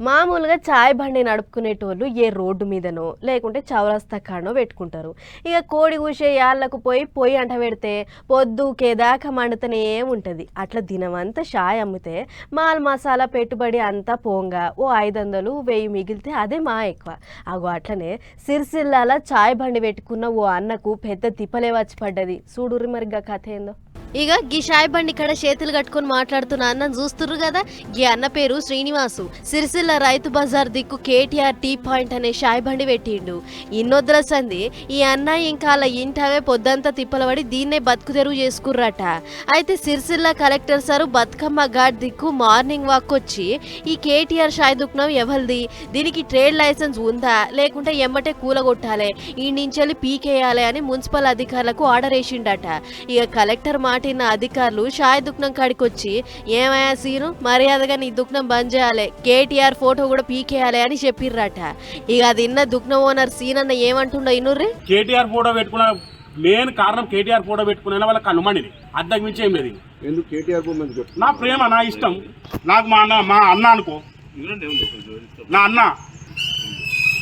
మామూలుగా చాయ్ బండి నడుపుకునేటోళ్ళు ఏ రోడ్డు మీదనో లేకుంటే చౌరస్తా కాడనో పెట్టుకుంటారు. ఇక కోడి కూసే యాళ్ళకు పొయ్యి అంట పెడితే పొద్దుకేదాకా మండుతూనే ఉంటుంది. అట్లా దినమంతా చాయ్ అమ్మితే మాల్ మసాలా పెట్టుబడి అంతా పోంగా ఓ 500 1000 మిగిలితే అదే మా ఎక్కువ. అగో అట్లనే సిరిసిల్లాల చాయ్ బండి పెట్టుకున్న ఓ అన్నకు పెద్ద తిప్పలే వచ్చి పడ్డది. చూడుర్రి మరిగా కథ ఏందో. ఇక గీ షాయ్ బండి ఇక్కడ చేతులు కట్టుకొని మాట్లాడుతున్న అన్నను చూస్తుర్రు కదా. గీ అన్న పేరు శ్రీనివాసు. సిరిసిల్ల రైతు బజార్ దిక్కు కేటీఆర్ టీ పాయింట్ అనే షాయ్ బండి పెట్టిండు. ఇన్నొద్దుల సంది ఈ అన్న ఇంకా అలా ఇంటవే పొద్దంతా తిప్పలబడి దీన్నే బతుకు తెరువు చేసుకుర్రట. అయితే సిరిసిల్ల కలెక్టర్ సారు బతుకమ్మ ఘాట్ దిక్కు మార్నింగ్ వాక్ వచ్చి ఈ కేటీఆర్ షాయ్ దుకాణం ఎవరిది, దీనికి ట్రేడ్ లైసెన్స్ ఉందా లేకుంటే ఎమ్మటే కూలగొట్టాలి, ఈ నుంచి పీకేయాలి అని మున్సిపల్ అధికారులకు ఆర్డర్ వేసిండట. ఇక కలెక్టర్ మాటిన్న అధికారులు షాయ్ దుకాణం కాడికొచ్చి ఏమయ్యా సీను, మర్యాదగా నీ దుకాణం బంద్ చేయాలి, కేటీఆర్ ఫోటో కూడా పీకేయాలి అని చెప్పిర్రట. ఇక అది ఇన్న దుకాణం ఓనర్ సీనన్న ఏమంటుండో ఇనుర్రి. కేటీఆర్ ఫోటో పెట్టుకున్న మెయిన్ కారణం కేటీఆర్ ఫోటో పెట్టుకునే వాళ్ళకి అనుమానిది, అద్దకు మించి ఏం లేదు. ఎందుకు కేటీఆర్ నా ప్రేమ, నా ఇష్టం, నాకు మా అన్న అనుకో, నా అన్న.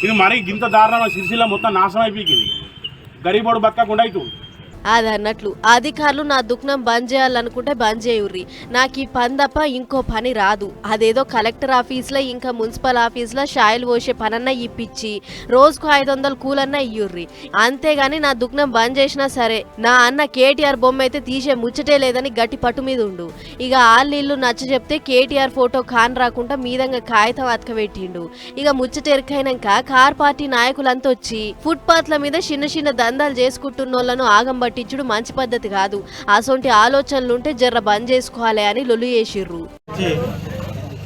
ఇది మరీ గింత దారుణం, సిరిసిల్ల మొత్తం నాశనం అయిపోయింది, గరీబోడు బతకకుండా అవుతుంది. అది అన్నట్లు అధికారులు నా దుకాణం బంద్ చేయాలనుకుంటే బంద్ చేయుర్రి, నాకు ఈ పని తప్ప ఇంకో పని రాదు. అదేదో కలెక్టర్ ఆఫీస్లో ఇంకా మున్సిపల్ ఆఫీస్లో షాయిలు పోసే పనన్నా ఇప్పించి రోజుకు 500 కూలన్నా ఇయ్యుర్రి. అంతేగాని నా దుకాణం బంద్ చేసినా సరే నా అన్న కేటీఆర్ బొమ్మ అయితే తీసే ముచ్చటే లేదని గట్టి పట్టు మీద ఉండు. ఇక ఆళ్ళిల్లు నచ్చ చెప్తే కేటీఆర్ ఫోటో కాన్ రాకుండా మీదంగా కాగితం అతకబెట్టిండు. ఇక ముచ్చటెరికైనాక కార్ పార్టీ నాయకులంతా వచ్చి ఫుట్పాత్ల మీద చిన్న చిన్న దందాలు చేసుకుంటున్నోళ్లను ఆగంబట్టి పట్టించుడు మంచి పద్ధతి కాదు. అసొంటి ఆలోచనలుంటే జర్ర బంద్ చేసుకోవాలి అని లొల్లు చేసిర్రు.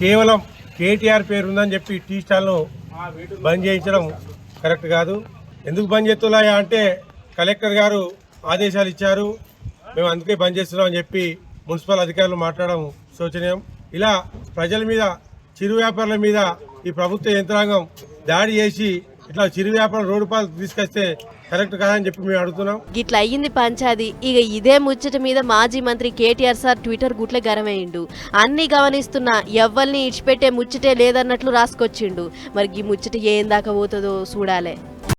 కేవలం కేటీఆర్ పేరు ఉందని చెప్పి టీ స్టాల్ను బంద్ చేయించడం కరెక్ట్ కాదు. ఎందుకు బంద్ చేస్తున్నాయా అంటే కలెక్టర్ గారు ఆదేశాలు ఇచ్చారు, మేము అందుకే బంద్ చేస్తున్నాం అని చెప్పి మున్సిపల్ అధికారులు మాట్లాడడం శోచనీయం. ఇలా ప్రజల మీద, చిరు వ్యాపారుల మీద ఈ ప్రభుత్వ యంత్రాంగం దాడి చేసి ఇట్లా చిరు వ్యాపారం రోడ్డు పాలు తీసుకొస్తే కరెక్ట్ కాదని చెప్పి మేము అడుగుతున్నాం. గిట్లా అయ్యింది పంచాది. ఇక ఇదే ముచ్చట మీద మాజీ మంత్రి కేటీఆర్ సార్ ట్విట్టర్ గుట్లే గరమేయిండు. అన్ని గమనిస్తున్నా ఎవ్వల్ని ఇడిచిపెట్టే ముచ్చటే లేదన్నట్లు రాసుకొచ్చిండు. మరి ఈ ముచ్చట ఏం దాకా పోతుందో చూడాలే.